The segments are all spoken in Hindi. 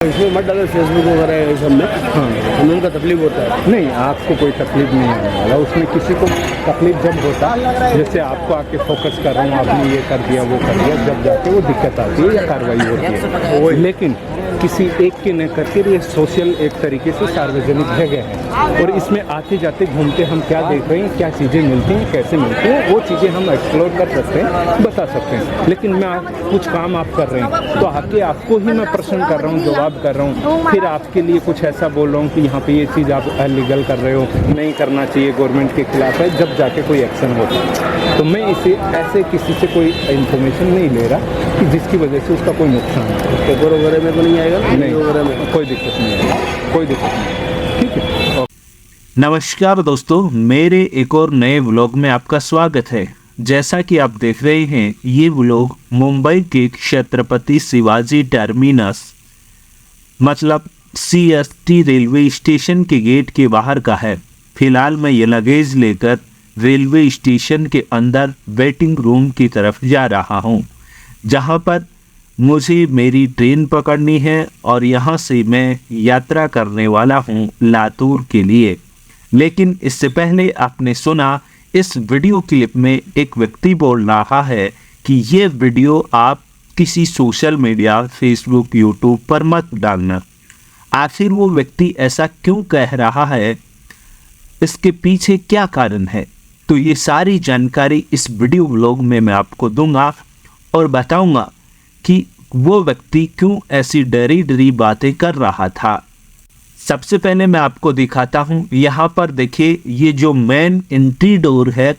इसमें मत डालो फेसबुक वगैरह ये सब में। हाँ। हमें उनका तकलीफ होता है। नहीं, आपको कोई तकलीफ नहीं आने वाला। उसमें किसी को तकलीफ जब होता है, जैसे आपको आके फोकस कर रहा हूँ, आपने ये कर दिया वो कर दिया, जब जाके वो दिक्कत आती है या कार्रवाई होती है। लेकिन किसी एक के न करके ये सोशल एक तरीके से सार्वजनिक जगह है और इसमें आते जाते घूमते हम क्या देख रहे हैं, क्या चीज़ें मिलती हैं, कैसे मिलती हैं, वो चीज़ें हम एक्सप्लोर कर सकते हैं, बता सकते हैं। लेकिन मैं कुछ काम आप कर रहे हैं तो आके आपको ही मैं प्रश्न कर रहा हूँ, जवाब कर रहा हूँ, फिर आपके लिए कुछ ऐसा बोल रहा हूँ कि यहाँ पे ये चीज़ आप अलीगल कर रहे हो, नहीं करना चाहिए, गवर्नमेंट के खिलाफ है, जब जाके कोई एक्शन होता है। तो मैं इसे ऐसे किसी से कोई इन्फॉर्मेशन नहीं ले रहा कि जिसकी वजह से उसका कोई नुकसान हो। पेपर वगैरह में तो नहीं आएगा? नहीं, वगैरह में कोई दिक्कत नहीं है, कोई दिक्कत नहीं है। ठीक है। नमस्कार दोस्तों, मेरे एक और नए व्लॉग में आपका स्वागत है। जैसा कि आप देख रहे हैं, ये व्लॉग मुंबई के छत्रपति शिवाजी टर्मिनस मतलब CST रेलवे स्टेशन के गेट के बाहर का है। फिलहाल मैं ये लगेज लेकर रेलवे स्टेशन के अंदर वेटिंग रूम की तरफ जा रहा हूँ, जहाँ पर मुझे मेरी ट्रेन पकड़नी है और यहाँ से मैं यात्रा करने वाला हूँ लातूर के लिए। लेकिन इससे पहले आपने सुना इस वीडियो क्लिप में एक व्यक्ति बोल रहा है कि ये वीडियो आप किसी सोशल मीडिया फेसबुक यूट्यूब पर मत डालना। आखिर वो व्यक्ति ऐसा क्यों कह रहा है, इसके पीछे क्या कारण है, तो ये सारी जानकारी इस वीडियो व्लॉग में मैं आपको दूंगा और बताऊंगा कि वो व्यक्ति क्यों ऐसी डरी डरी बातें कर रहा था। सबसे पहले मैं आपको दिखाता हूँ, यहाँ पर देखिए, ये जो मेन एंट्री डोर है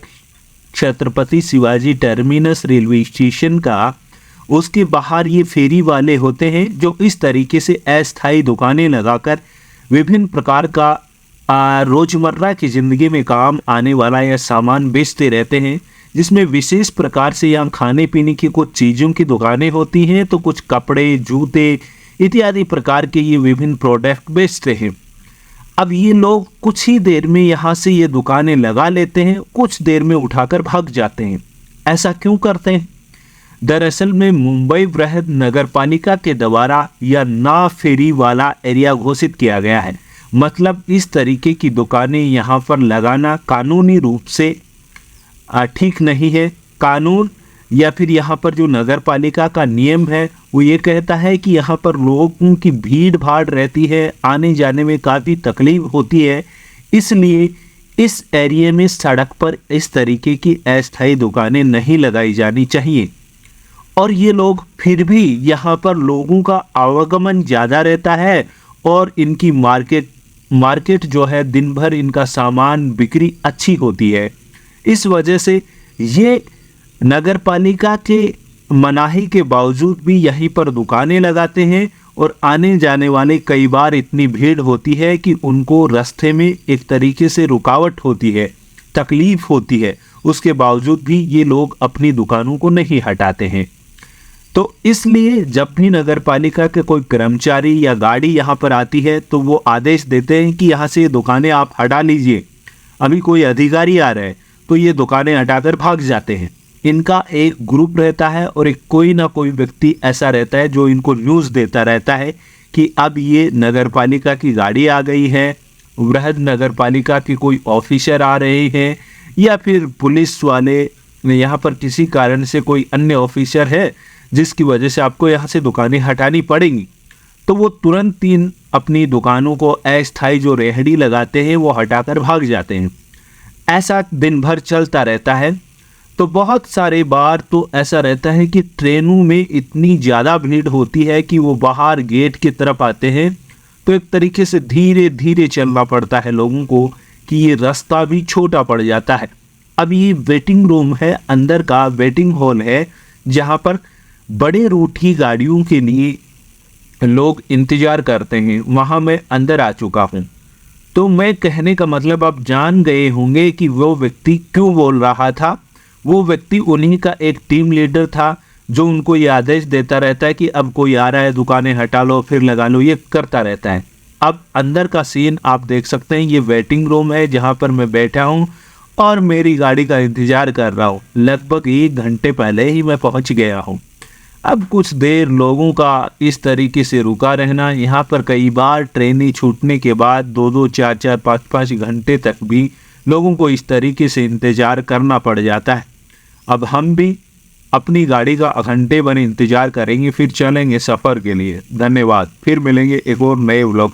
Chhatrapati Shivaji terminus railway station का, उसके बाहर ये फेरी वाले होते हैं जो इस तरीके से अस्थायी दुकानें लगाकर विभिन्न प्रकार का रोजमर्रा की ज़िंदगी में काम आने वाला या सामान बेचते रहते हैं, जिसमें विशेष प्रकार से यहाँ खाने पीने की कुछ चीज़ों की दुकानें होती हैं, तो कुछ कपड़े, जूते इत्यादि प्रकार के ये विभिन्न प्रोडक्ट बेचते हैं। अब ये लोग कुछ ही देर में यहाँ से ये दुकानें लगा लेते हैं, कुछ देर में उठाकर भाग जाते हैं। ऐसा क्यों करते हैं? दरअसल में मुंबई बृहद नगर पालिका के द्वारा यह ना फेरी वाला एरिया घोषित किया गया है। मतलब इस तरीके की दुकानें यहाँ पर लगाना कानूनी रूप से ठीक नहीं है। कानून या फिर यहाँ पर जो नगर पालिका का नियम है वो ये कहता है कि यहाँ पर लोगों की भीड़ भाड़ रहती है, आने जाने में काफ़ी तकलीफ होती है, इसलिए इस एरिया में सड़क पर इस तरीके की अस्थायी दुकानें नहीं लगाई जानी चाहिए। और ये लोग फिर भी यहाँ पर लोगों का आवागमन ज़्यादा रहता है और इनकी मार्केट जो है, दिन भर इनका सामान बिक्री अच्छी होती है। इस वजह से ये नगर पालिका के मनाही के बावजूद भी यहीं पर दुकानें लगाते हैं और आने जाने वाले कई बार इतनी भीड़ होती है कि उनको रास्ते में एक तरीके से रुकावट होती है, तकलीफ होती है, उसके बावजूद भी ये लोग अपनी दुकानों को नहीं हटाते हैं। तो इसलिए जब भी नगर पालिका के कोई कर्मचारी या गाड़ी यहाँ पर आती है तो वो आदेश देते हैं कि यहाँ से ये दुकानें आप हटा लीजिए। अभी कोई अधिकारी आ रहे हैं तो ये दुकानें हटाकर भाग जाते हैं। इनका एक ग्रुप रहता है और एक कोई ना कोई व्यक्ति ऐसा रहता है जो इनको न्यूज़ देता रहता है कि अब ये नगर पालिका की गाड़ी आ गई है, बृहद नगर पालिका की कोई ऑफिसर आ रहे हैं या फिर पुलिस वाले यहाँ पर किसी कारण से कोई अन्य ऑफिसर है जिसकी वजह से आपको यहाँ से दुकानें हटानी पड़ेंगी। तो वो तुरंत इन अपनी दुकानों को अस्थायी जो रेहड़ी लगाते हैं वो हटाकर भाग जाते हैं। ऐसा दिन भर चलता रहता है। तो बहुत सारे बार तो ऐसा रहता है कि ट्रेनों में इतनी ज़्यादा भीड़ होती है कि वो बाहर गेट की तरफ आते हैं तो एक तरीके से धीरे धीरे चलना पड़ता है लोगों को कि ये रास्ता भी छोटा पड़ जाता है। अब ये वेटिंग रूम है, अंदर का वेटिंग हॉल है, जहाँ पर बड़े रूट की गाड़ियों के लिए लोग इंतज़ार करते हैं। वहाँ मैं अंदर आ चुका हूँ। तो मैं कहने का मतलब आप जान गए होंगे कि वो व्यक्ति क्यों बोल रहा था। वो व्यक्ति उन्हीं का एक टीम लीडर था जो उनको ये आदेश देता रहता है कि अब कोई आ रहा है, दुकानें हटा लो फिर लगा लो, ये करता रहता है। अब अंदर का सीन आप देख सकते हैं। ये वेटिंग रूम है जहाँ पर मैं बैठा हूँ और मेरी गाड़ी का इंतज़ार कर रहा हूँ। लगभग 1 घंटे पहले ही मैं पहुँच गया हूँ। अब कुछ देर लोगों का इस तरीके से रुका रहना, यहाँ पर कई बार ट्रेनें छूटने के बाद 2-2, 4-4, 5-5 घंटे तक भी लोगों को इस तरीके से इंतज़ार करना पड़ जाता है। अब हम भी अपनी गाड़ी का घंटे भर इंतज़ार करेंगे, फिर चलेंगे सफ़र के लिए। धन्यवाद, फिर मिलेंगे एक और नए व्लॉग।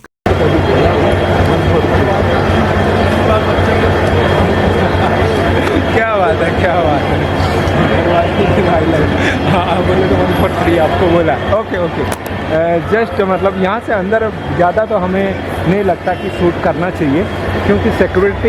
क्या बात है, क्या बात है। हाँ बोले तो 143 आपको बोला। ओके ओके, जस्ट मतलब यहाँ से अंदर ज़्यादा तो हमें नहीं लगता कि शूट करना चाहिए, क्योंकि सिक्योरिटी